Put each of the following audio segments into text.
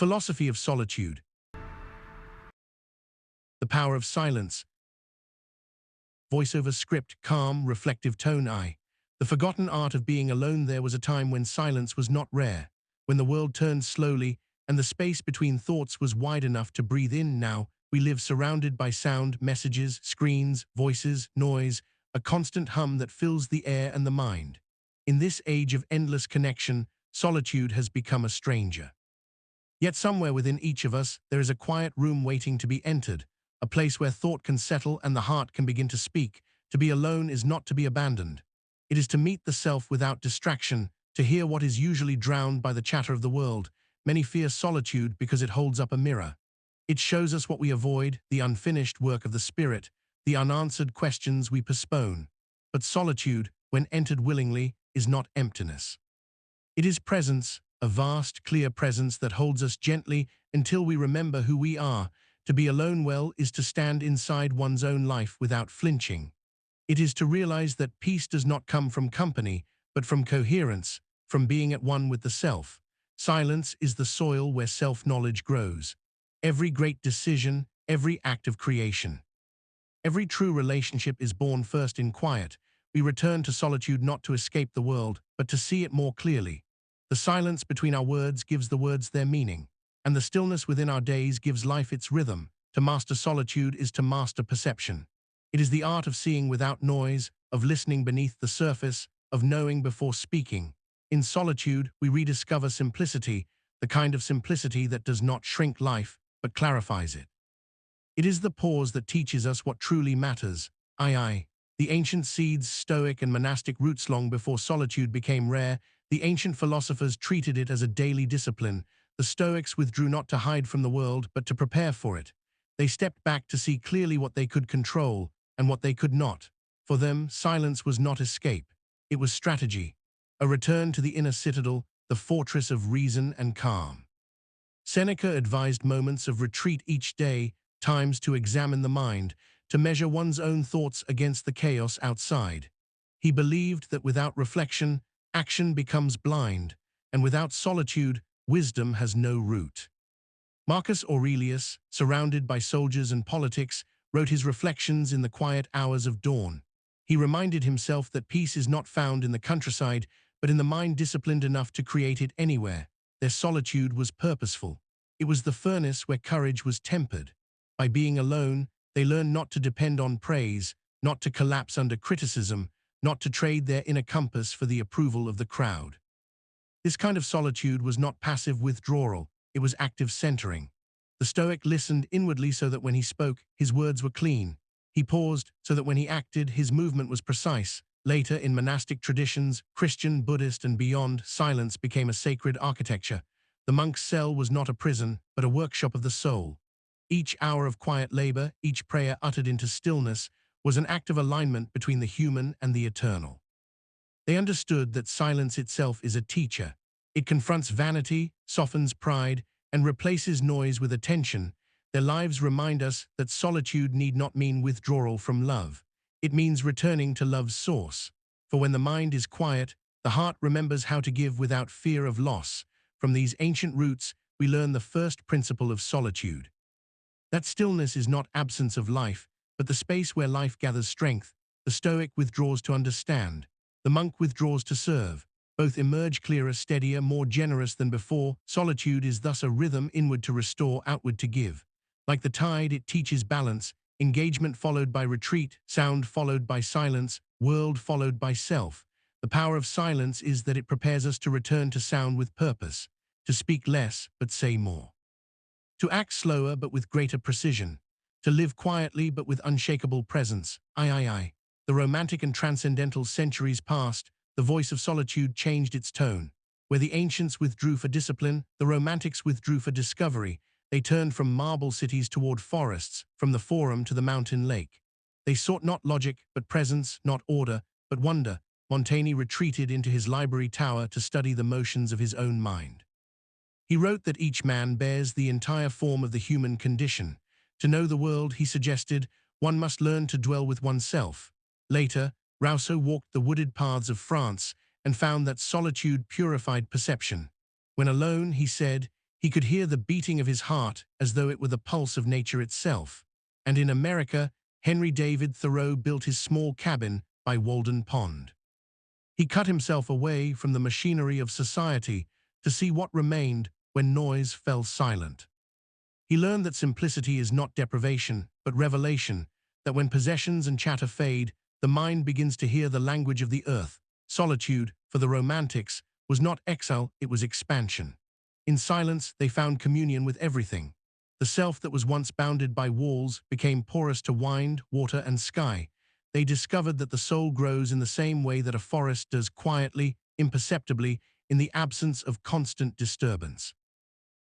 philosophy of solitude. The power of silence. Voiceover script, calm, reflective tone. The forgotten art of being alone. There was a time when silence was not rare, when the world turned slowly and the space between thoughts was wide enough to breathe in. Now, we live surrounded by sound, messages, screens, voices, noise, a constant hum that fills the air and the mind. In this age of endless connection, solitude has become a stranger. Yet somewhere within each of us, there is a quiet room waiting to be entered, a place where thought can settle and the heart can begin to speak. To be alone is not to be abandoned. It is to meet the self without distraction, to hear what is usually drowned by the chatter of the world. Many fear solitude because it holds up a mirror. It shows us what we avoid, the unfinished work of the spirit, the unanswered questions we postpone. But solitude, when entered willingly, is not emptiness. It is presence, a vast, clear presence that holds us gently until we remember who we are. To be alone well is to stand inside one's own life without flinching. It is to realize that peace does not come from company, but from coherence, from being at one with the self. Silence is the soil where self-knowledge grows. Every great decision, every act of creation. Every true relationship is born first in quiet. We return to solitude not to escape the world, but to see it more clearly. The silence between our words gives the words their meaning, and the stillness within our days gives life its rhythm. To master solitude is to master perception. It is the art of seeing without noise, of listening beneath the surface, of knowing before speaking. In solitude, we rediscover simplicity, the kind of simplicity that does not shrink life, but clarifies it. It is the pause that teaches us what truly matters. The ancient seeds, Stoic and monastic roots. Long before solitude became rare, the ancient philosophers treated it as a daily discipline. The Stoics withdrew not to hide from the world, but to prepare for it. They stepped back to see clearly what they could control and what they could not. For them, silence was not escape. It was strategy, a return to the inner citadel, the fortress of reason and calm. Seneca advised moments of retreat each day, times to examine the mind, to measure one's own thoughts against the chaos outside. He believed that without reflection, action becomes blind, and without solitude, wisdom has no root. Marcus Aurelius, surrounded by soldiers and politics, wrote his reflections in the quiet hours of dawn. He reminded himself that peace is not found in the countryside, but in the mind disciplined enough to create it anywhere. Their solitude was purposeful. It was the furnace where courage was tempered. By being alone, they learned not to depend on praise, not to collapse under criticism, not to trade their inner compass for the approval of the crowd. This kind of solitude was not passive withdrawal, it was active centering. The Stoic listened inwardly so that when he spoke, his words were clean. He paused so that when he acted, his movement was precise. Later, in monastic traditions, Christian, Buddhist, and beyond, silence became a sacred architecture. The monk's cell was not a prison, but a workshop of the soul. Each hour of quiet labor, each prayer uttered into stillness, was an act of alignment between the human and the eternal. They understood that silence itself is a teacher. It confronts vanity, softens pride, and replaces noise with attention. Their lives remind us that solitude need not mean withdrawal from love. It means returning to love's source. For when the mind is quiet, the heart remembers how to give without fear of loss. From these ancient roots, we learn the first principle of solitude. That stillness is not absence of life, but the space where life gathers strength. The Stoic withdraws to understand. The monk withdraws to serve. Both emerge clearer, steadier, more generous than before. Solitude is thus a rhythm, inward to restore, outward to give. Like the tide, it teaches balance, engagement followed by retreat, sound followed by silence, world followed by self. The power of silence is that it prepares us to return to sound with purpose, to speak less but say more, to act slower but with greater precision, to live quietly but with unshakable presence. The romantic and transcendental centuries passed, the voice of solitude changed its tone. Where the ancients withdrew for discipline, the romantics withdrew for discovery. They turned from marble cities toward forests, from the forum to the mountain lake. They sought not logic, but presence, not order, but wonder. Montaigne retreated into his library tower to study the motions of his own mind. He wrote that each man bears the entire form of the human condition. To know the world, he suggested, one must learn to dwell with oneself. Later, Rousseau walked the wooded paths of France and found that solitude purified perception. When alone, he said, He could hear the beating of his heart as though it were the pulse of nature itself. And in America, Henry David Thoreau built his small cabin by Walden Pond. He cut himself away from the machinery of society to see what remained when noise fell silent. He learned that simplicity is not deprivation, but revelation, that when possessions and chatter fade, the mind begins to hear the language of the earth. Solitude, for the Romantics, was not exile, it was expansion. In silence, they found communion with everything. The self that was once bounded by walls became porous to wind, water, and sky. They discovered that the soul grows in the same way that a forest does, quietly, imperceptibly, in the absence of constant disturbance.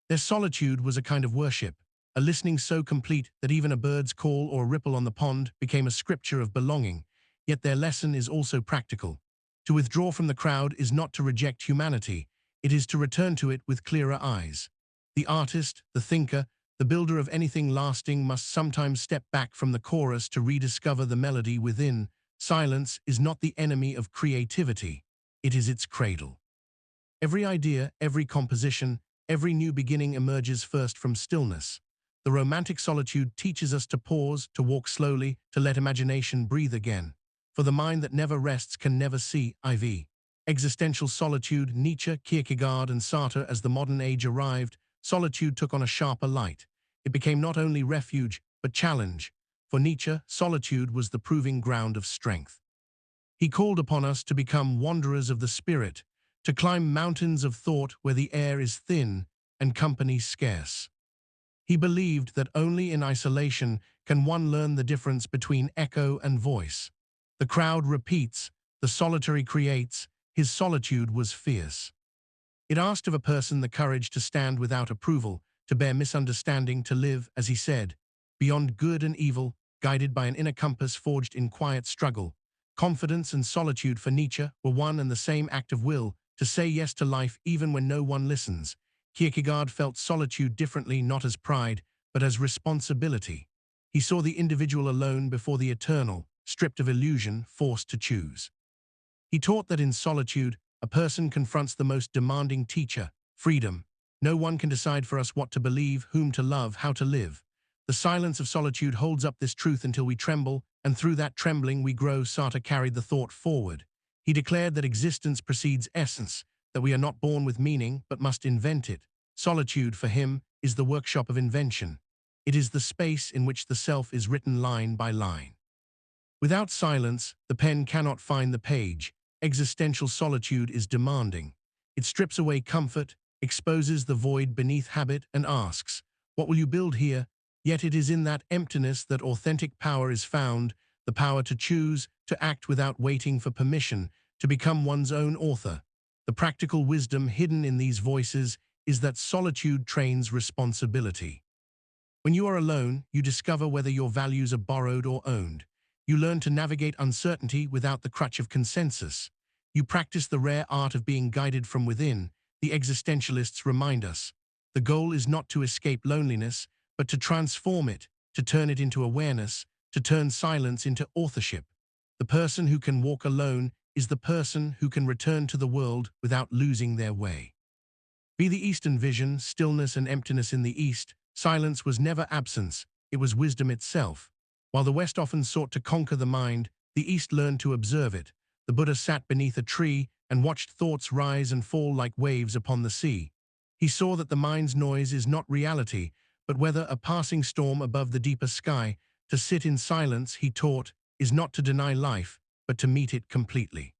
Their solitude was a kind of worship, a listening so complete that even a bird's call or a ripple on the pond became a scripture of belonging. Yet their lesson is also practical. To withdraw from the crowd is not to reject humanity, it is to return to it with clearer eyes. The artist, the thinker, the builder of anything lasting must sometimes step back from the chorus to rediscover the melody within. Silence is not the enemy of creativity, it is its cradle. Every idea, every composition, every new beginning emerges first from stillness. The romantic solitude teaches us to pause, to walk slowly, to let imagination breathe again. For the mind that never rests can never see. IV. Existential solitude, Nietzsche, Kierkegaard, and Sartre. As the modern age arrived, solitude took on a sharper light. It became not only refuge, but challenge. For Nietzsche, solitude was the proving ground of strength. He called upon us to become wanderers of the spirit, to climb mountains of thought where the air is thin and company scarce. He believed that only in isolation can one learn the difference between echo and voice. The crowd repeats, the solitary creates. His solitude was fierce. It asked of a person the courage to stand without approval, to bear misunderstanding, to live, as he said, beyond good and evil, guided by an inner compass forged in quiet struggle. Confidence and solitude for Nietzsche were one and the same act of will, to say yes to life even when no one listens. Kierkegaard felt solitude differently, not as pride, but as responsibility. He saw the individual alone before the eternal, stripped of illusion, forced to choose. He taught that in solitude, a person confronts the most demanding teacher, freedom. No one can decide for us what to believe, whom to love, how to live. The silence of solitude holds up this truth until we tremble, and through that trembling we grow. Sartre carried the thought forward. He declared that existence precedes essence, that we are not born with meaning, but must invent it. Solitude, for him, is the workshop of invention. It is the space in which the self is written line by line. Without silence, the pen cannot find the page. Existential solitude is demanding. It strips away comfort, exposes the void beneath habit, and asks, "What will you build here?" Yet it is in that emptiness that authentic power is found, the power to choose, to act without waiting for permission, to become one's own author. The practical wisdom hidden in these voices is that solitude trains responsibility. When you are alone, you discover whether your values are borrowed or owned. You learn to navigate uncertainty without the crutch of consensus. You practice the rare art of being guided from within. The existentialists remind us. The goal is not to escape loneliness, but to transform it, to turn it into awareness, to turn silence into authorship. The person who can walk alone is the person who can return to the world without losing their way. Be the Eastern vision, stillness and emptiness in the East. Silence was never absence, it was wisdom itself. While the West often sought to conquer the mind, the East learned to observe it. The Buddha sat beneath a tree and watched thoughts rise and fall like waves upon the sea. He saw that the mind's noise is not reality, but whether a passing storm above the deeper sky. To sit in silence, he taught, is not to deny life, but to meet it completely.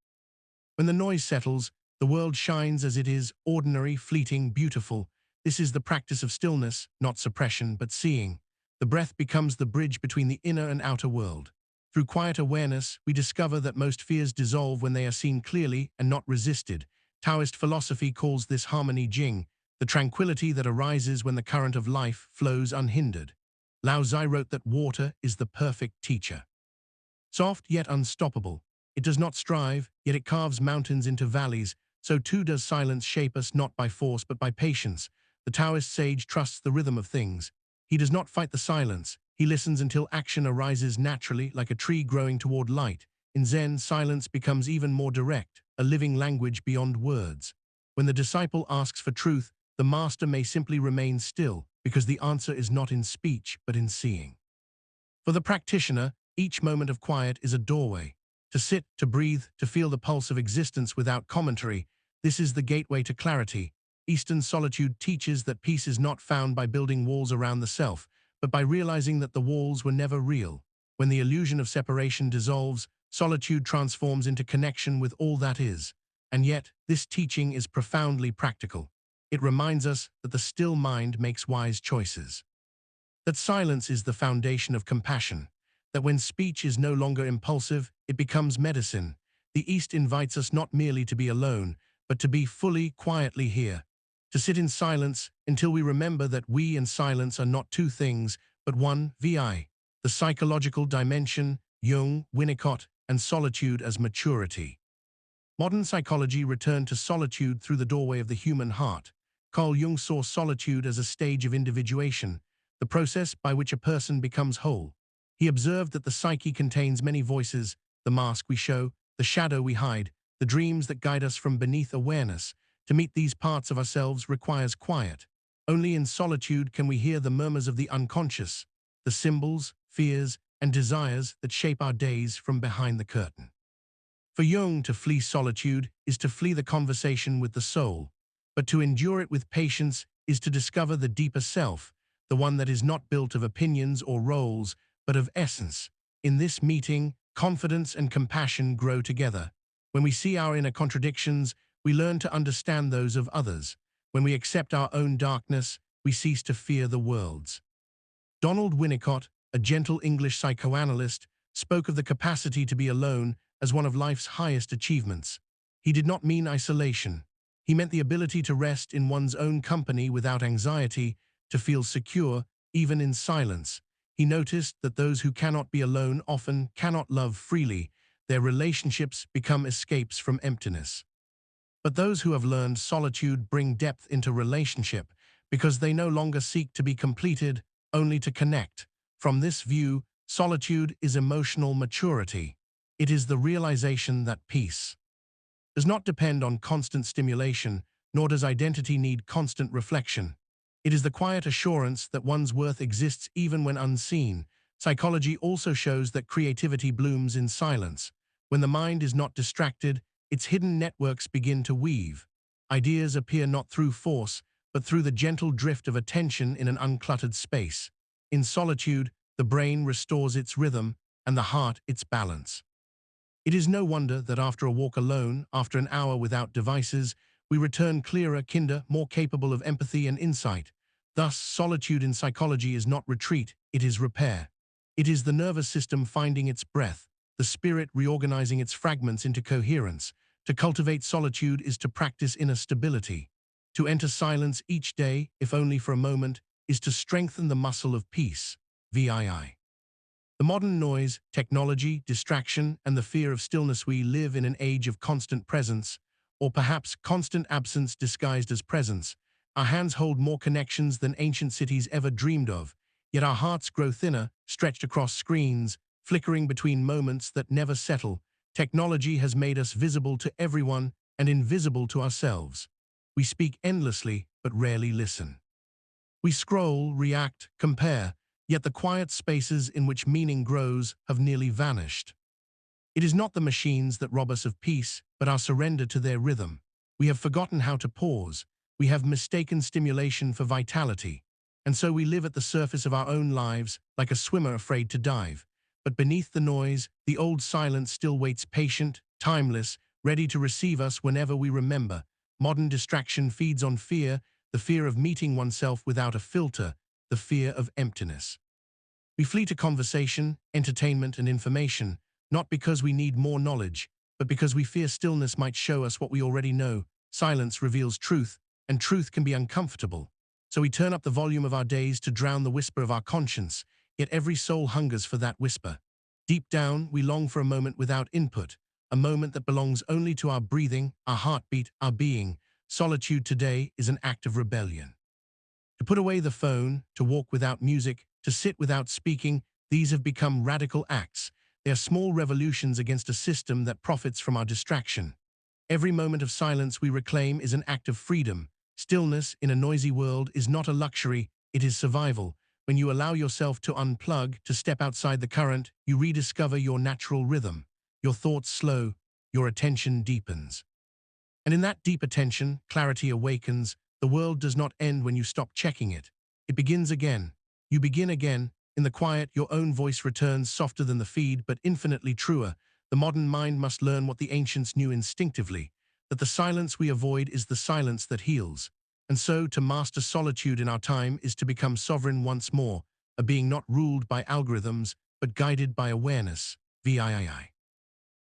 When the noise settles, the world shines as it is, ordinary, fleeting, beautiful. This is the practice of stillness, not suppression, but seeing. The breath becomes the bridge between the inner and outer world. Through quiet awareness, we discover that most fears dissolve when they are seen clearly and not resisted. Taoist philosophy calls this harmony Jing, the tranquility that arises when the current of life flows unhindered. Lao Tzu wrote that water is the perfect teacher. Soft yet unstoppable, it does not strive, yet it carves mountains into valleys. So too does silence shape us, not by force but by patience. The Taoist sage trusts the rhythm of things. He does not fight the silence. He listens until action arises naturally, like a tree growing toward light. In Zen, silence becomes even more direct, a living language beyond words. When the disciple asks for truth, the master may simply remain still, because the answer is not in speech but in seeing. For the practitioner, each moment of quiet is a doorway. To sit, to breathe, to feel the pulse of existence without commentary, this is the gateway to clarity. Eastern solitude teaches that peace is not found by building walls around the self, but by realizing that the walls were never real. When the illusion of separation dissolves, solitude transforms into connection with all that is. And yet, this teaching is profoundly practical. It reminds us that the still mind makes wise choices. That silence is the foundation of compassion. That when speech is no longer impulsive, it becomes medicine. The East invites us not merely to be alone, but to be fully, quietly here. To sit in silence until we remember that we and silence are not two things, but one. The psychological dimension, Jung, Winnicott, and solitude as maturity. Modern psychology returned to solitude through the doorway of the human heart. Carl Jung saw solitude as a stage of individuation, the process by which a person becomes whole. He observed that the psyche contains many voices, the mask we show, the shadow we hide, the dreams that guide us from beneath awareness. To meet these parts of ourselves requires quiet. Only in solitude can we hear the murmurs of the unconscious, the symbols, fears, and desires that shape our days from behind the curtain. For Jung, to flee solitude is to flee the conversation with the soul, but to endure it with patience is to discover the deeper self, the one that is not built of opinions or roles, but of essence. In this meeting, confidence and compassion grow together. When we see our inner contradictions, we learn to understand those of others. When we accept our own darkness, we cease to fear the world's. Donald Winnicott, a gentle English psychoanalyst, spoke of the capacity to be alone as one of life's highest achievements. He did not mean isolation. He meant the ability to rest in one's own company without anxiety, to feel secure, even in silence. He noticed that those who cannot be alone often cannot love freely. Their relationships become escapes from emptiness. But those who have learned solitude bring depth into relationship because they no longer seek to be completed, only to connect. From this view, solitude is emotional maturity. It is the realization that peace does not depend on constant stimulation, nor does identity need constant reflection. It is the quiet assurance that one's worth exists even when unseen. Psychology also shows that creativity blooms in silence. When the mind is not distracted, its hidden networks begin to weave. Ideas appear not through force, but through the gentle drift of attention in an uncluttered space. In solitude, the brain restores its rhythm and the heart its balance. It is no wonder that after a walk alone, after an hour without devices, we return clearer, kinder, more capable of empathy and insight. Thus, solitude in psychology is not retreat, it is repair. It is the nervous system finding its breath, the spirit reorganizing its fragments into coherence. To cultivate solitude is to practice inner stability. To enter silence each day, if only for a moment, is to strengthen the muscle of peace. VII. The modern noise, technology, distraction, and the fear of stillness. We live in an age of constant presence, or perhaps constant absence disguised as presence. Our hands hold more connections than ancient cities ever dreamed of, yet our hearts grow thinner, stretched across screens, flickering between moments that never settle. Technology has made us visible to everyone and invisible to ourselves. We speak endlessly, but rarely listen. We scroll, react, compare, yet the quiet spaces in which meaning grows have nearly vanished. It is not the machines that rob us of peace, but our surrender to their rhythm. We have forgotten how to pause. We have mistaken stimulation for vitality. And so we live at the surface of our own lives, like a swimmer afraid to dive. But beneath the noise, the old silence still waits patient, timeless, ready to receive us whenever we remember. Modern distraction feeds on fear, the fear of meeting oneself without a filter, the fear of emptiness. We flee to conversation, entertainment, and information, not because we need more knowledge, but because we fear stillness might show us what we already know. Silence reveals truth, and truth can be uncomfortable. So we turn up the volume of our days to drown the whisper of our conscience, yet every soul hungers for that whisper. Deep down, we long for a moment without input, a moment that belongs only to our breathing, our heartbeat, our being. Solitude today is an act of rebellion. To put away the phone, to walk without music, to sit without speaking, these have become radical acts. They are small revolutions against a system that profits from our distraction. Every moment of silence we reclaim is an act of freedom, Stillness in a noisy world is not a luxury, it is survival. When you allow yourself to unplug, to step outside the current, you rediscover your natural rhythm. Your thoughts slow, your attention deepens. And in that deep attention, clarity awakens. The world does not end when you stop checking it. It begins again. You begin again. In the quiet, your own voice returns, softer than the feed, but infinitely truer. The modern mind must learn what the ancients knew instinctively, that the silence we avoid is the silence that heals. And so, to master solitude in our time is to become sovereign once more, a being not ruled by algorithms, but guided by awareness. VII.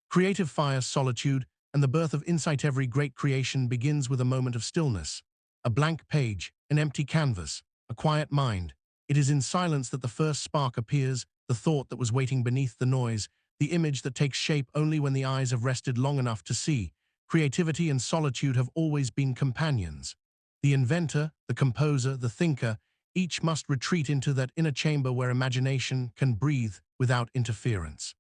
Creative fire, solitude, and the birth of insight. Every great creation begins with a moment of stillness. A blank page, an empty canvas, a quiet mind. It is in silence that the first spark appears, the thought that was waiting beneath the noise, the image that takes shape only when the eyes have rested long enough to see. Creativity and solitude have always been companions. The inventor, the composer, the thinker, each must retreat into that inner chamber where imagination can breathe without interference.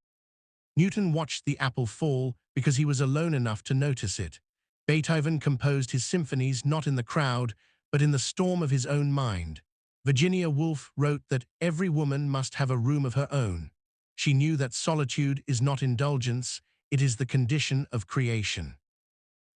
Newton watched the apple fall because he was alone enough to notice it. Beethoven composed his symphonies not in the crowd, but in the storm of his own mind. Virginia Woolf wrote that every woman must have a room of her own. She knew that solitude is not indulgence, it is the condition of creation.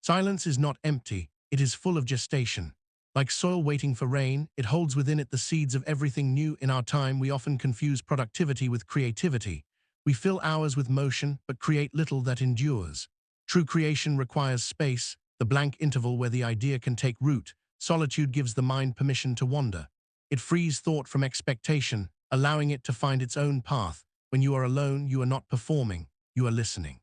Silence is not empty, it is full of gestation. Like soil waiting for rain, it holds within it the seeds of everything new. In our time, we often confuse productivity with creativity. We fill hours with motion, but create little that endures. True creation requires space, the blank interval where the idea can take root. Solitude gives the mind permission to wander. It frees thought from expectation, allowing it to find its own path. When you are alone, you are not performing, you are listening.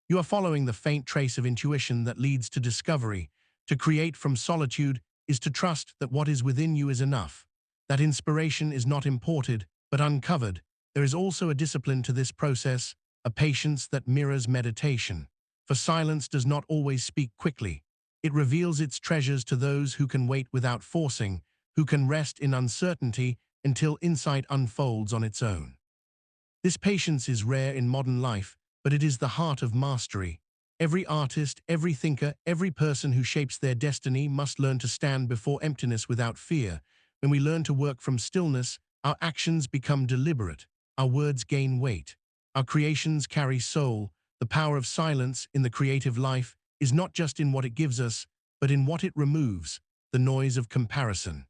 You are following the faint trace of intuition that leads to discovery. To create from solitude is to trust that what is within you is enough. That inspiration is not imported, but uncovered. There is also a discipline to this process, a patience that mirrors meditation. For silence does not always speak quickly. It reveals its treasures to those who can wait without forcing, who can rest in uncertainty until insight unfolds on its own. This patience is rare in modern life, but it is the heart of mastery. Every artist, every thinker, every person who shapes their destiny must learn to stand before emptiness without fear. When we learn to work from stillness, our actions become deliberate. Our words gain weight. Our creations carry soul. The power of silence in the creative life is not just in what it gives us, but in what it removes, the noise of comparison.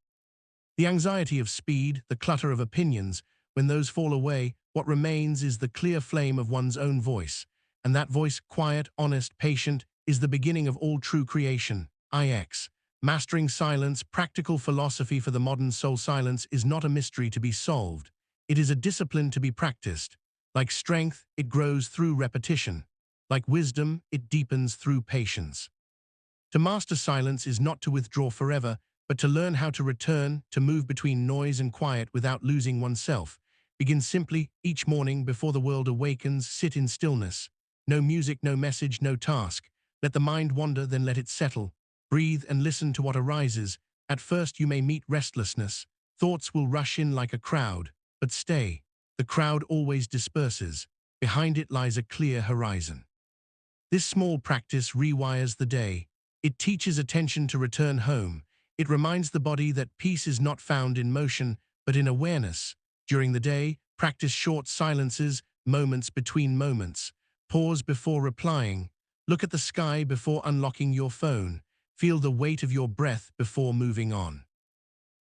The anxiety of speed, the clutter of opinions, when those fall away, what remains is the clear flame of one's own voice. And that voice, quiet, honest, patient, is the beginning of all true creation. IX. Mastering silence, practical philosophy for the modern soul. Silence is not a mystery to be solved. It is a discipline to be practiced. Like strength, it grows through repetition. Like wisdom, it deepens through patience. To master silence is not to withdraw forever, but to learn how to return, to move between noise and quiet without losing oneself. Begin simply, each morning before the world awakens, sit in stillness. No music, no message, no task. Let the mind wander, then let it settle. Breathe and listen to what arises. At first you may meet restlessness. Thoughts will rush in like a crowd. But stay. The crowd always disperses. Behind it lies a clear horizon. This small practice rewires the day. It teaches attention to return home. It reminds the body that peace is not found in motion, but in awareness. During the day, practice short silences, moments between moments. Pause before replying. Look at the sky before unlocking your phone. Feel the weight of your breath before moving on.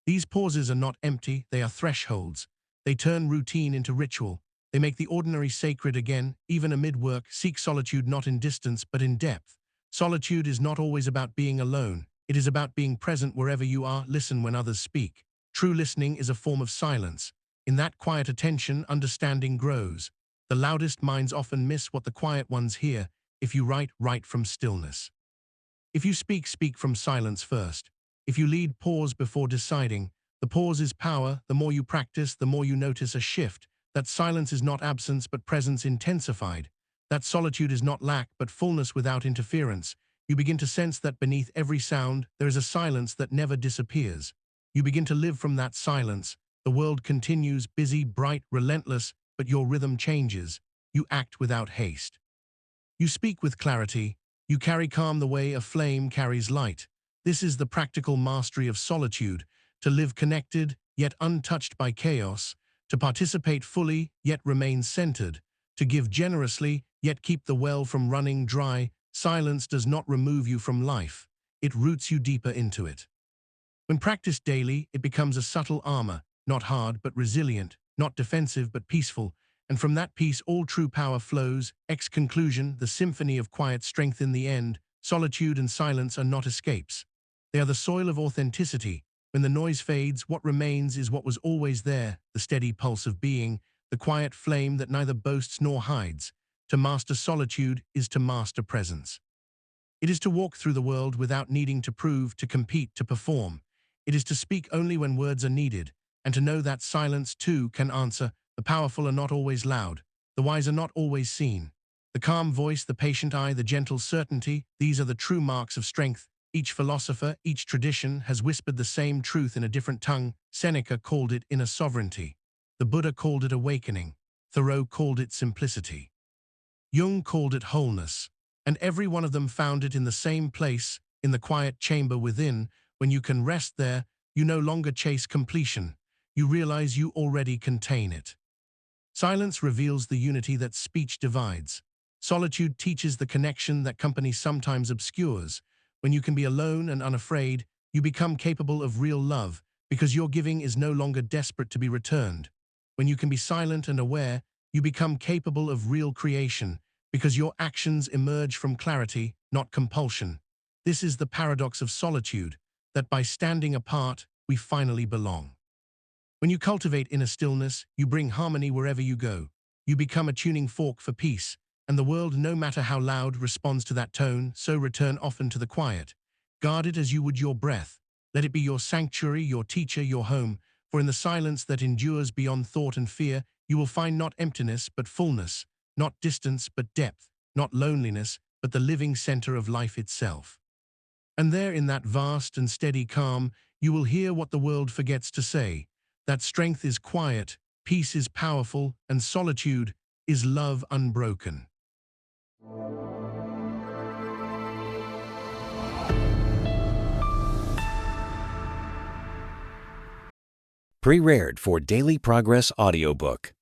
These pauses are not empty, they are thresholds. They turn routine into ritual. They make the ordinary sacred again, even amid work. Seek solitude not in distance, but in depth. Solitude is not always about being alone. It is about being present wherever you are. Listen when others speak. True listening is a form of silence. In that quiet attention, understanding grows. The loudest minds often miss what the quiet ones hear. If you write, write from stillness. If you speak, speak from silence first. If you lead, pause before deciding. The pause is power. The more you practice, the more you notice a shift. That silence is not absence, but presence intensified. That solitude is not lack, but fullness without interference. You begin to sense that beneath every sound, there is a silence that never disappears. You begin to live from that silence. The world continues, busy, bright, relentless, but your rhythm changes. You act without haste. You speak with clarity. You carry calm the way a flame carries light. This is the practical mastery of solitude, to live connected, yet untouched by chaos, to participate fully, yet remain centered, to give generously, yet keep the well from running dry. Silence does not remove you from life. It roots you deeper into it. When practiced daily, it becomes a subtle armor, not hard but resilient, not defensive but peaceful, and from that peace all true power flows. Conclusion, the symphony of quiet strength in the end. Solitude and silence are not escapes. They are the soil of authenticity. When the noise fades, what remains is what was always there, the steady pulse of being, the quiet flame that neither boasts nor hides. To master solitude is to master presence. It is to walk through the world without needing to prove, to compete, to perform. It is to speak only when words are needed, and to know that silence, too, can answer. The powerful are not always loud. The wise are not always seen. The calm voice, the patient eye, the gentle certainty, these are the true marks of strength. Each philosopher, each tradition has whispered the same truth in a different tongue. Seneca called it inner sovereignty. The Buddha called it awakening. Thoreau called it simplicity. Jung called it wholeness. And every one of them found it in the same place, in the quiet chamber within. When you can rest there, you no longer chase completion. You realize you already contain it. Silence reveals the unity that speech divides. Solitude teaches the connection that company sometimes obscures. When you can be alone and unafraid, you become capable of real love, because your giving is no longer desperate to be returned. When you can be silent and aware, you become capable of real creation, because your actions emerge from clarity, not compulsion. This is the paradox of solitude, that by standing apart, we finally belong. When you cultivate inner stillness, you bring harmony wherever you go. You become a tuning fork for peace, and the world, no matter how loud, responds to that tone. So return often to the quiet. Guard it as you would your breath. Let it be your sanctuary, your teacher, your home, for in the silence that endures beyond thought and fear, you will find not emptiness but fullness, not distance but depth, not loneliness but the living center of life itself. And there, in that vast and steady calm, you will hear what the world forgets to say, that strength is quiet, peace is powerful, and solitude is love unbroken. Pre-read for Daily Progress Audiobook.